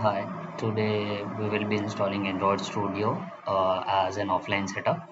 Hi, today we will be installing Android Studio as an offline setup.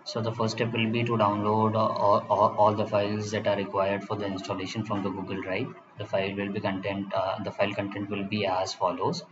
So the first step will be to download all the files that are required for the installation from the Google Drive. The file content will be as follows: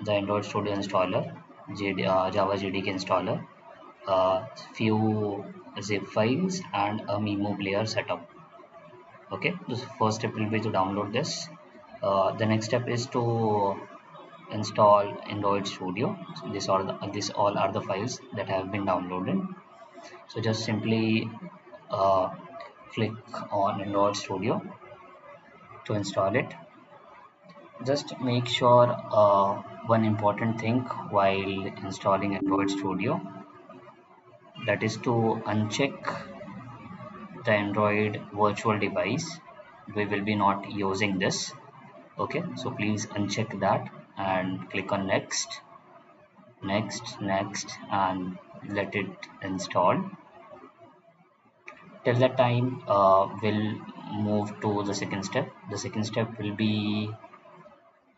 the Android Studio installer, Java JDK installer, few zip files, and a Memo player setup. Okay, the first step will be to download this. The next step is to install Android Studio. So these all are the files that have been downloaded. So just simply uh, click on Android Studio to install it. Just make sure one important thing while installing Android Studio, that is to uncheck the Android virtual device. We will be not using this. Okay, so please uncheck that and click on next, and let it install. Till that time, we'll move to the second step. The second step will be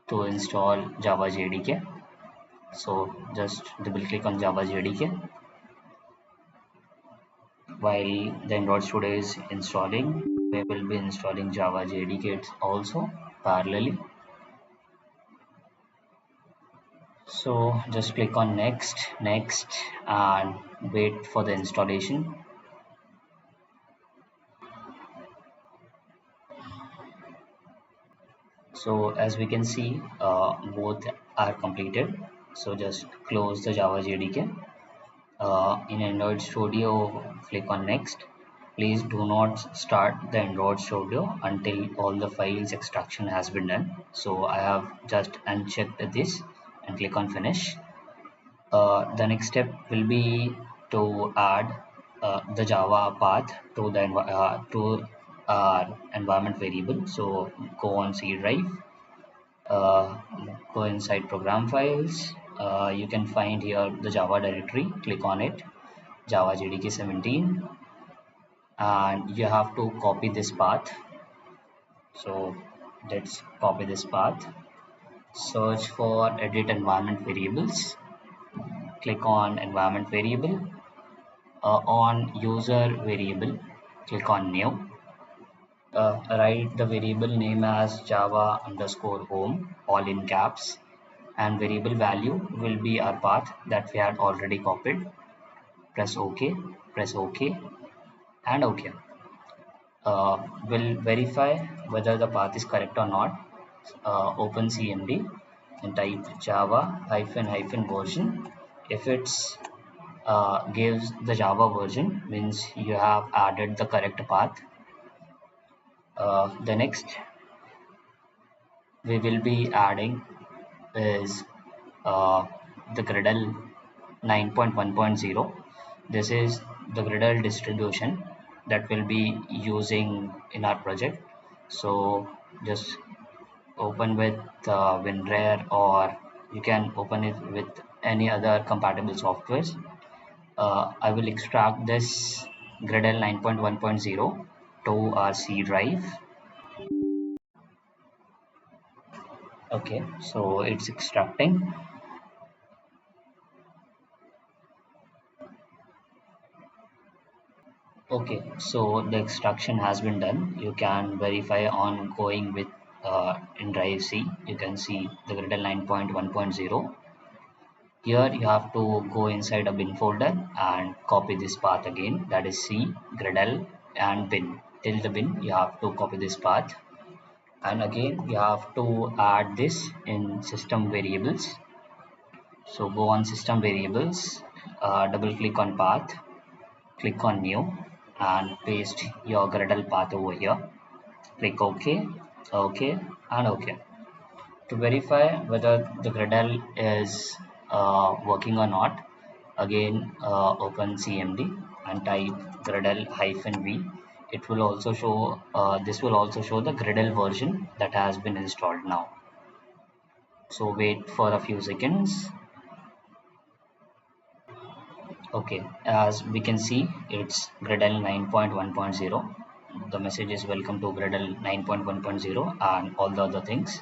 to install Java JDK. So just double click on Java JDK while the Android Studio is installing. We will be installing Java JDK also parallelly. So just click on next, and wait for the installation. So as we can see, both are completed. So just close the Java JDK. In Android Studio, click on next. Please do not start the Android Studio until all the files extraction has been done. So I have just unchecked this and click on finish. The next step will be to add the Java path to to our environment variable. So go on C drive, uh, go inside program files. You can find here the Java directory. Click on it, Java JDK 17, and you have to copy this path. So let's copy this path. Search for edit environment variables. Click on environment variable. On user variable, click on new. Write the variable name as Java underscore home, all in caps, and variable value will be our path that we had already copied. Press OK, press OK, and OK. We'll verify whether the path is correct or not. Open CMD and type Java hyphen version. If it's gives the Java version, means you have added the correct path. The next we will be adding is the Gradle 9.1.0. This is the Gradle distribution that we'll be using in our project. So just open with WinRAR, or you can open it with any other compatible softwares. I will extract this Gradle 9.1.0 to our C drive. Okay, so it's extracting. Okay, so the extraction has been done. You can verify on going with in Drive C. You can see the Gradle 9.1.0. Here you have to go inside a bin folder and copy this path again. That is C, Gradle, and bin. Till the bin, you have to copy this path. And again, you have to add this in system variables. So go on system variables, double click on path, click on new, and paste your Gradle path over here. Click OK, OK, and OK. To verify whether the Gradle is working or not, again open CMD and type Gradle-V. It will also show this will also show the Gradle version that has been installed now. So wait for a few seconds. Okay, as we can see, it's Gradle 9.1.0. The message is welcome to Gradle 9.1.0 and all the other things.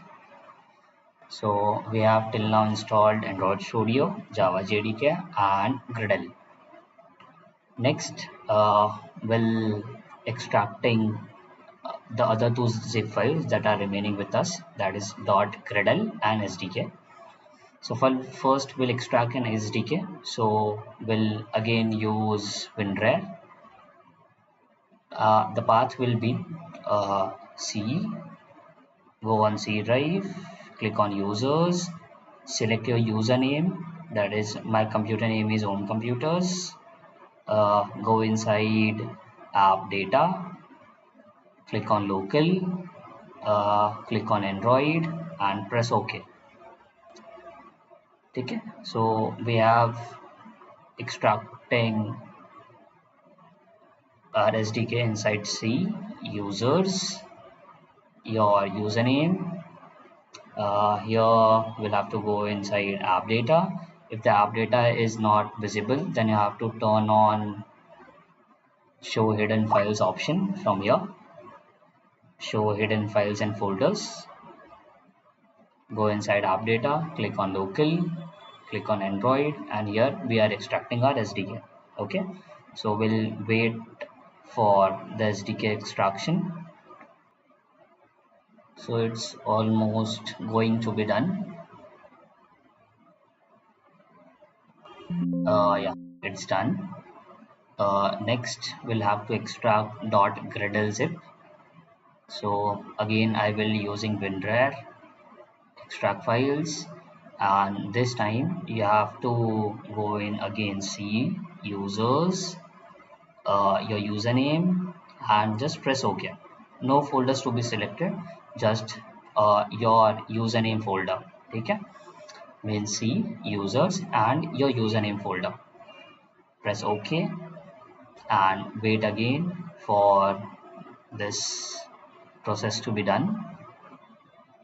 So we have till now installed Android Studio, Java JDK, and Gradle. Next, we'll extracting the other two zip files that are remaining with us, that is .gradle and SDK. So first we'll extract an SDK. So we'll again use WinRAR. The path will be C, go on C drive, click on users, select your username, that is my computer name is Home Computers. Go inside app data, click on local, click on Android and press OK. Okay, so we have extracting our SDK inside C, users, your username. Here we'll have to go inside app data. If the app data is not visible, then you have to turn on show hidden files option from here. Show hidden files and folders. Go inside app data, click on local, click on Android, and here we are extracting our SDK. Okay, so we'll wait for the SDK extraction. So it's almost going to be done. Yeah, it's done. Next, we'll have to extract .gradle zip. So again, I will using WinRAR extract files, and this time you have to go in again C, users, your username, and just press OK. No folders to be selected, just your username folder. Okay, we'll see users and your username folder. Press OK and wait again for this process to be done.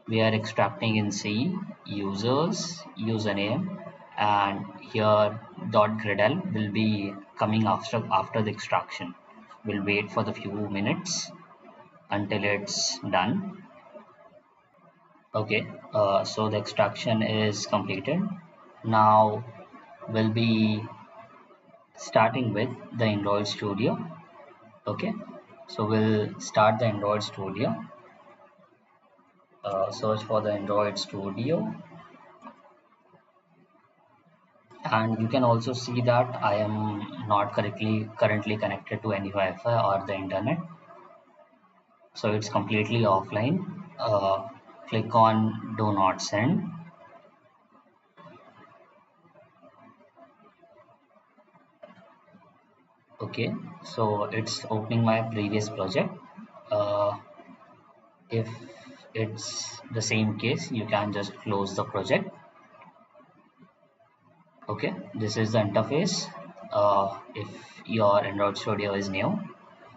We are extracting in C, users, username, and here .gradle will be coming after the extraction. We'll wait for the few minutes until it's done. Okay, so the extraction is completed. Now we'll be starting with the Android Studio. Okay, so we'll start the Android Studio. Search for the Android Studio, and you can also see that I am not currently connected to any Wi-Fi or the internet, so it's completely offline. Click on do not send. Okay, so it's opening my previous project. If it's the same case, you can just close the project. Okay, this is the interface. If your Android Studio is new,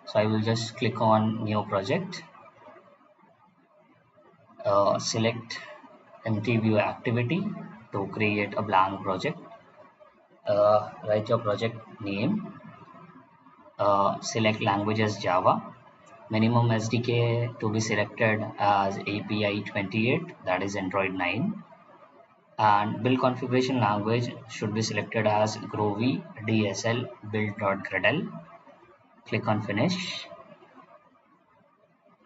so I will just click on new project, select empty view activity to create a blank project, write your project name, select language as Java, minimum SDK to be selected as API 28, that is Android 9, and build configuration language should be selected as Groovy DSL build.gradle. Click on finish,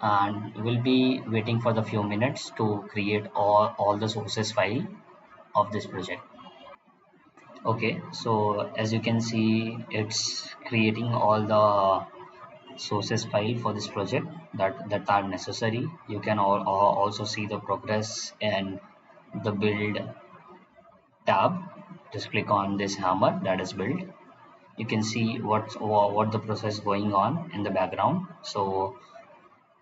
and we'll be waiting for the few minutes to create all the sources file of this project. Okay, so as you can see, it's creating all the sources file for this project that are necessary. You can also see the progress in the build tab. Just click on this hammer, that is build. You can see what the process going on in the background. So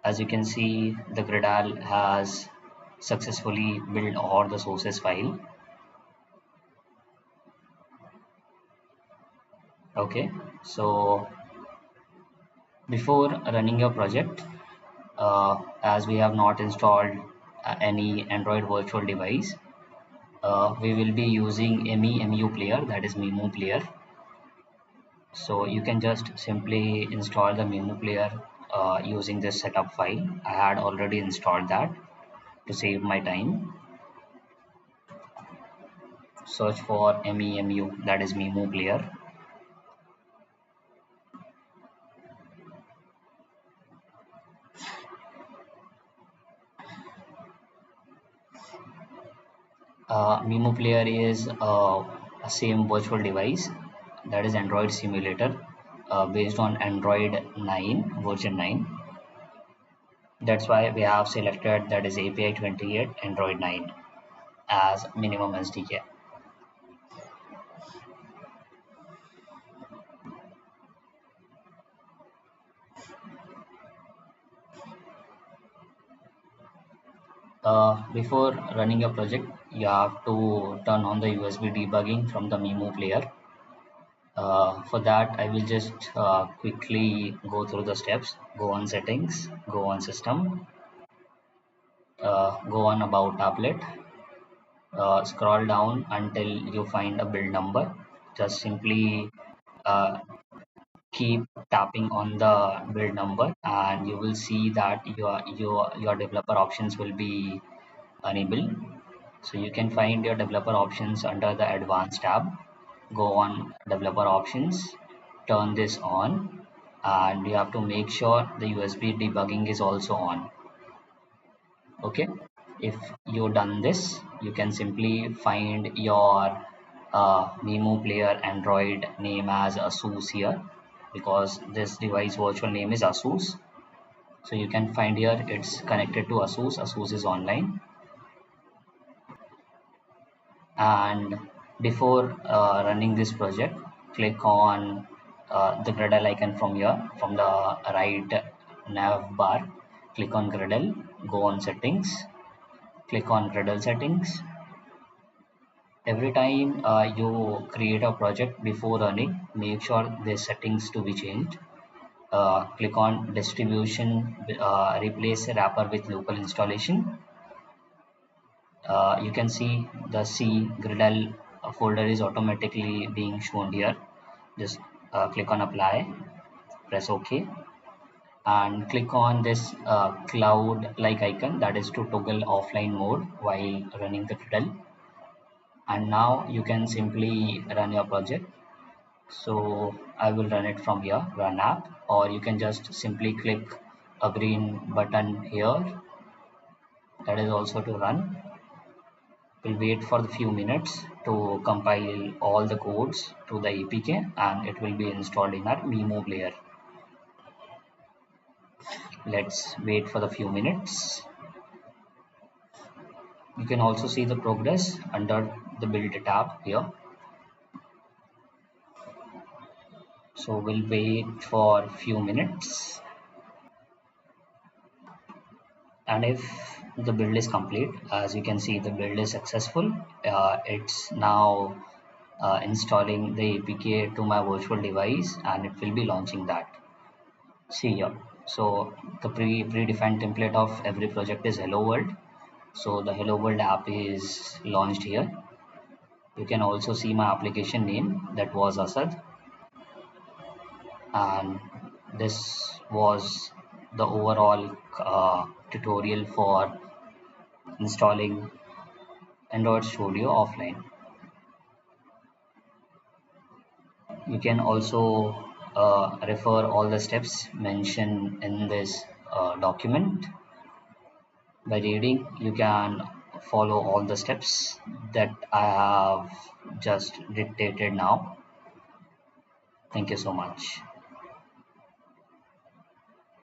as you can see, the Gradle has successfully built all the sources file. Okay, so before running your project, as we have not installed any Android virtual device, we will be using MEMU player, that is Memu player. So you can just simply install the Memu player using this setup file. I had already installed that to save my time. search for MEMU, that is Memu Player. Memo Player is a same virtual device, that is Android simulator, based on Android 9 version 9. That's why we have selected that is API 28 Android 9 as minimum SDK. Before running a project, you have to turn on the USB debugging from the Memo Player. For that, I will just quickly go through the steps. Go on settings, go on system, go on about applet, scroll down until you find a build number. Just simply uh, keep tapping on the build number and you will see that your developer options will be enabled. So you can find your developer options under the advanced tab. Go on developer options, turn this on, and you have to make sure the USB debugging is also on. Okay, if you done this, you can simply find your Memo Player Android name as Asus here, because this device virtual name is Asus. So you can find here it's connected to Asus is online. And before running this project, click on the Gradle icon from here, from the right nav bar. Click on Gradle, go on settings, click on Gradle settings. Every time you create a project, before running, make sure the settings to be changed. Click on distribution, replace wrapper with local installation. You can see the C Gradle folder is automatically being shown here. Just click on apply, press OK, and click on this cloud like icon, that is to toggle offline mode while running the Gradle. And now you can simply run your project. So I will run it from here, run app, or you can just simply click a green button here, that is also to run. We'll wait for a few minutes to compile all the codes to the APK and it will be installed in our Memo Player. Let's wait for the few minutes. You can also see the progress under the build tab here. So we'll wait for a few minutes. And if the build is complete, as you can see, the build is successful. It's now installing the APK to my virtual device and it will be launching that. See here. So the predefined template of every project is Hello World. So the Hello World app is launched here. You can also see my application name, that was Asad. And this was the overall tutorial for installing Android Studio offline. You can also refer all the steps mentioned in this document. By reading, you can follow all the steps that I have just dictated now. Thank you so much.